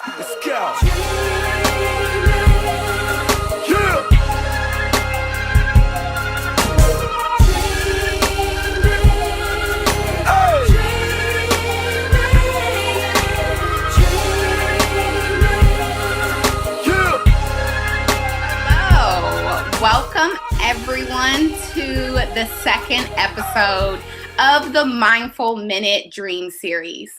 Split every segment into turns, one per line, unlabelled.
Let's go. Yeah.
Hello, welcome everyone to the second episode of the Mindful Minute Dream Series.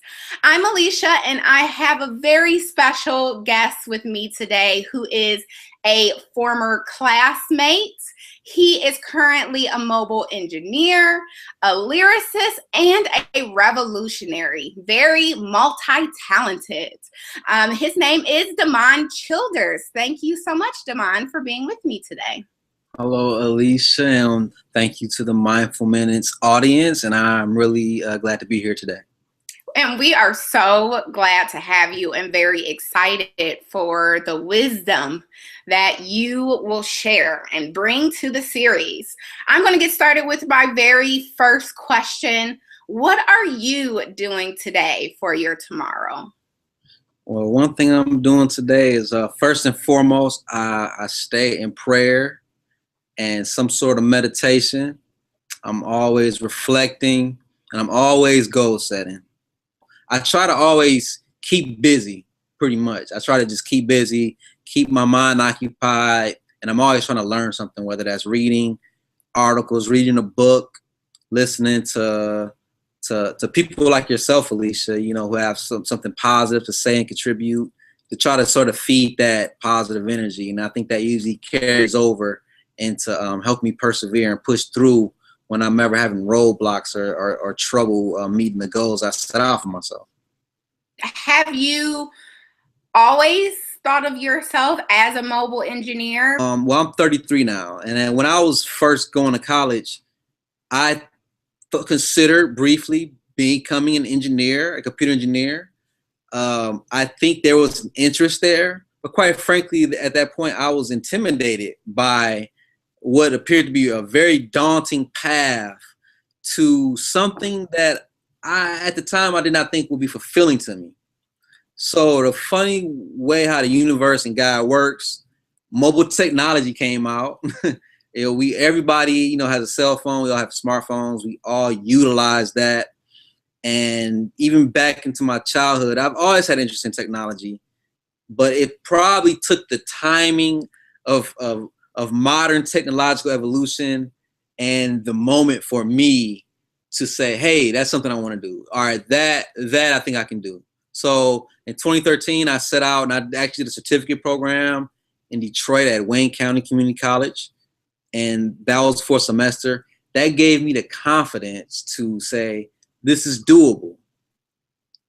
I'm Alicia, and I have a very special guest with me today who is a former classmate. He is currently a mobile engineer, a lyricist, and a revolutionary, very multi-talented. His name is Damon Childers. Thank you so much, Damon, for being with me today.
Hello, Alicia, and thank you to the Mindful Minutes audience, and I'm really glad to be here today.
And we are so glad to have you and very excited for the wisdom that you will share and bring to the series. I'm going to get started with my very first question. What are you doing today for your tomorrow?
Well, one thing I'm doing today is first and foremost, I stay in prayer and some sort of meditation. I'm always reflecting, and I'm always goal setting. I try to always keep busy, pretty much. I try to just keep busy, keep my mind occupied, and I'm always trying to learn something, whether that's reading articles, reading a book, listening to people like yourself, Alicia, you know, who have something positive to say and contribute, to try to sort of feed that positive energy. And I think that usually carries over and to help me persevere and push through when I'm ever having roadblocks or trouble meeting the goals I set out for myself.
Have you always thought of yourself as a mobile engineer?
Well, I'm 33 now. And then when I was first going to college, I considered briefly becoming an engineer, a computer engineer. I think there was an interest there. But quite frankly, at that point, I was intimidated by what appeared to be a very daunting path to something that at the time, I did not think would be fulfilling to me. So the funny way how the universe and God works, mobile technology came out. Everybody, has a cell phone. We all have smartphones. We all utilize that. And even back into my childhood, I've always had interest in technology, but it probably took the timing of modern technological evolution and the moment for me to say, hey, that's something I want to do. All right, that I think I can do. So in 2013, I set out and I actually did a certificate program in Detroit at Wayne County Community College. And that was for a semester. That gave me the confidence to say, this is doable.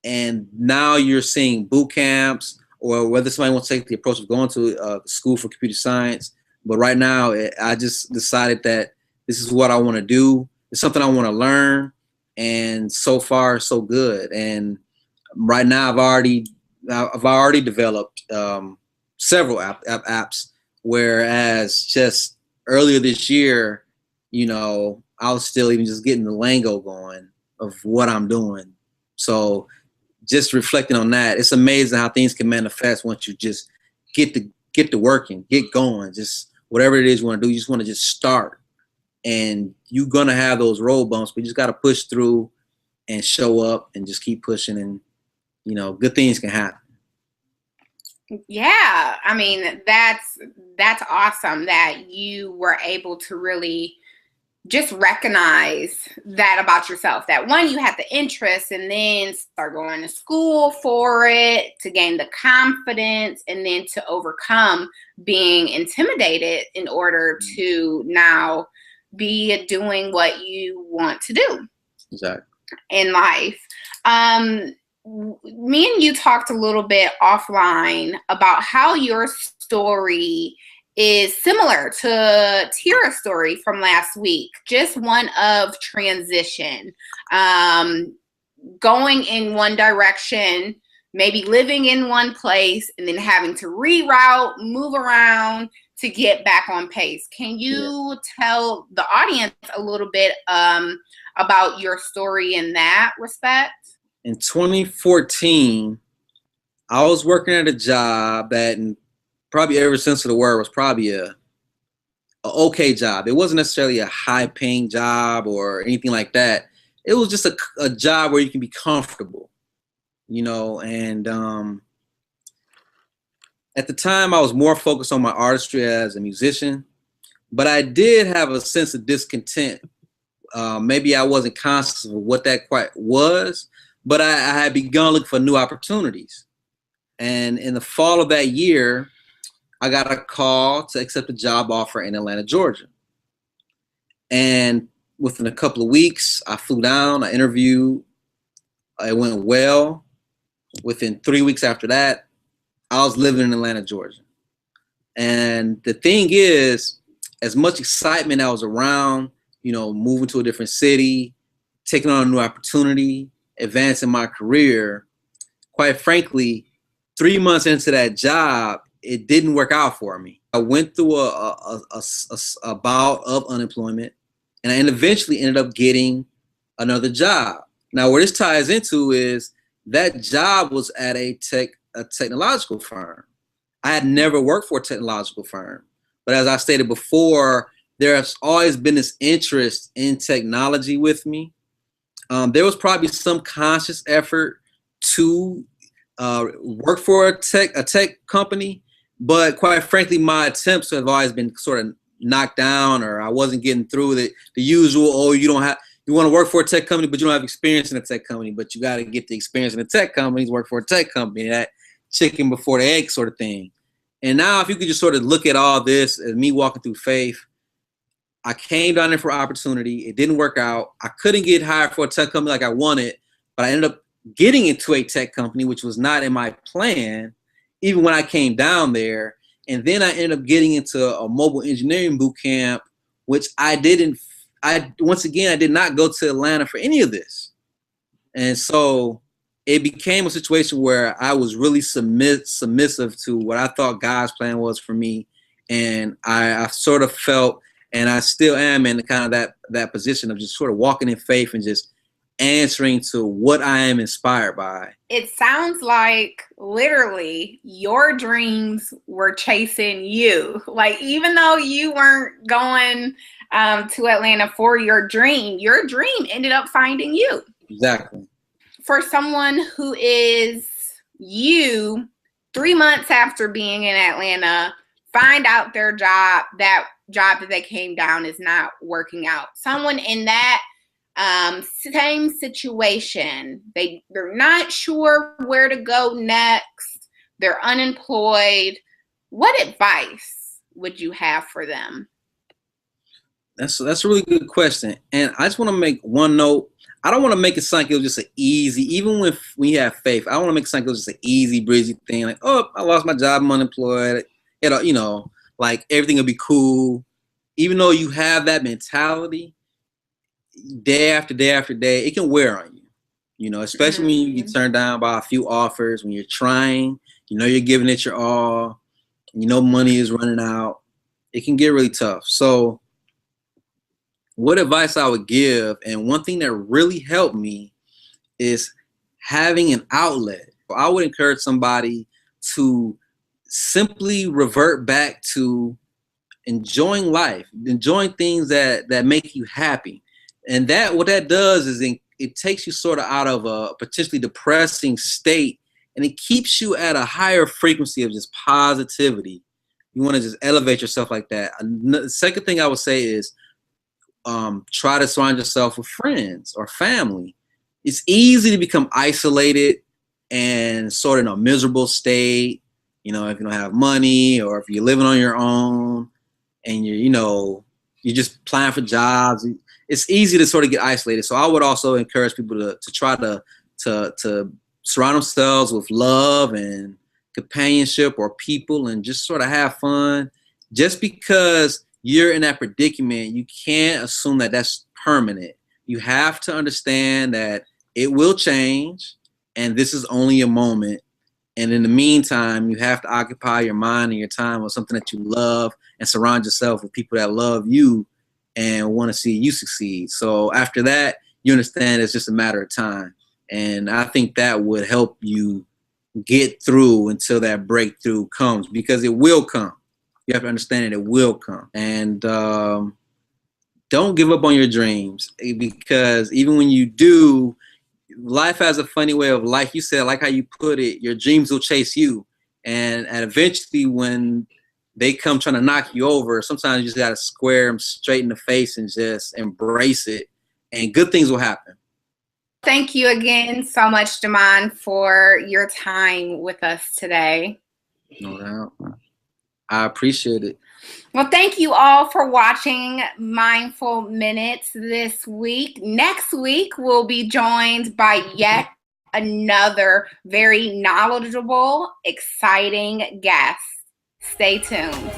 And now you're seeing boot camps, or whether somebody wants to take the approach of going to a school for computer science. But right now, I just decided that this is what I want to do. It's something I want to learn. And so far, so good. And right now, I've already developed several apps. Whereas just earlier this year, I was still even just getting the lingo going of what I'm doing. So just reflecting on that, it's amazing how things can manifest once you just get to working, get going, just whatever it is you want to do, you just want to just start. And you're going to have those road bumps, but you just got to push through and show up and just keep pushing, and, good things can happen.
Yeah, I mean, that's awesome that you were able to really just recognize that about yourself, that one, you had the interest and then start going to school for it to gain the confidence and then to overcome being intimidated in order to now be doing what you want to do.
Exactly.
In life. Me and you talked a little bit offline about how your story is similar to Tira's story from last week, just one of transition, going in one direction, maybe living in one place, and then having to reroute, move around to get back on pace. Can you tell the audience a little bit about your story in that respect?
In 2014, I was working at a job that, in probably every sense of the word, was probably a okay job. It wasn't necessarily a high paying job or anything like that. It was just a job where you can be comfortable, and at the time I was more focused on my artistry as a musician, but I did have a sense of discontent. Maybe I wasn't conscious of what that quite was, but I had begun looking for new opportunities. And in the fall of that year, I got a call to accept a job offer in Atlanta, Georgia. And within a couple of weeks, I flew down, I interviewed, it went well. Within 3 weeks after that, I was living in Atlanta, Georgia. And the thing is, as much excitement I was around, moving to a different city, taking on a new opportunity, advancing my career, quite frankly, 3 months into that job, it didn't work out for me. I went through a bout of unemployment, and I eventually ended up getting another job. Now, where this ties into is that job was at a technological firm. I had never worked for a technological firm, but as I stated before, there has always been this interest in technology with me. There was probably some conscious effort to work for a tech company, but quite frankly, my attempts have always been sort of knocked down, or I wasn't getting through the usual. Oh, you want to work for a tech company, but you don't have experience in a tech company. But you got to get the experience in a tech company to work for a tech company. That chicken before the egg sort of thing. And now, if you could just sort of look at all this as me walking through faith, I came down there for opportunity. It didn't work out. I couldn't get hired for a tech company like I wanted, but I ended up getting into a tech company, which was not in my plan, even when I came down there. And then I ended up getting into a mobile engineering boot camp, which once again, I did not go to Atlanta for any of this. And so it became a situation where I was really submissive to what I thought God's plan was for me. And I sort of felt, and I still am in kind of that position of just sort of walking in faith and just answering to what I am inspired by.
It sounds like literally your dreams were chasing you. Like, even though you weren't going to Atlanta for your dream ended up finding you.
Exactly.
For someone who is you, 3 months after being in Atlanta, find out that job that they came down is not working out. Someone in that same situation, they're not sure where to go next, they're unemployed. What advice would you have for them?
That's a really good question. And I just want to make one note. I don't want to make it sound like it was just an easy, even when we have faith, I don't want to make it sound like it was just an easy, breezy thing. Like, oh, I lost my job, I'm unemployed. Like everything will be cool. Even though you have that mentality, day after day after day, it can wear on you. Especially when you get turned down by a few offers, when you're trying, you're giving it your all, and money is running out. It can get really tough. So what advice I would give, and one thing that really helped me, is having an outlet. I would encourage somebody to simply revert back to enjoying life, enjoying things that make you happy. And what that does is it takes you sort of out of a potentially depressing state, and it keeps you at a higher frequency of just positivity. You want to just elevate yourself like that. The second thing I would say is try to surround yourself with friends or family. It's easy to become isolated and sort of in a miserable state, if you don't have money, or if you're living on your own and you're just applying for jobs. It's easy to sort of get isolated. So I would also encourage people to try to surround themselves with love and companionship or people, and just sort of have fun. Just because you're in that predicament, you can't assume that that's permanent. You have to understand that it will change, and this is only a moment. And in the meantime, you have to occupy your mind and your time with something that you love, and surround yourself with people that love you and want to see you succeed. So after that, you understand it's just a matter of time. And I think that would help you get through until that breakthrough comes, because it will come. You have to understand it will come. And don't give up on your dreams, because even when you do, life has a funny way of, like you said, like how you put it, your dreams will chase you. And eventually when they come trying to knock you over, sometimes you just got to square them straight in the face and just embrace it, and good things will happen.
Thank you again so much, Damon, for your time with us today.
No doubt. I appreciate it.
Well, thank you all for watching Mindful Minutes this week. Next week, we'll be joined by yet another very knowledgeable, exciting guest. Stay tuned.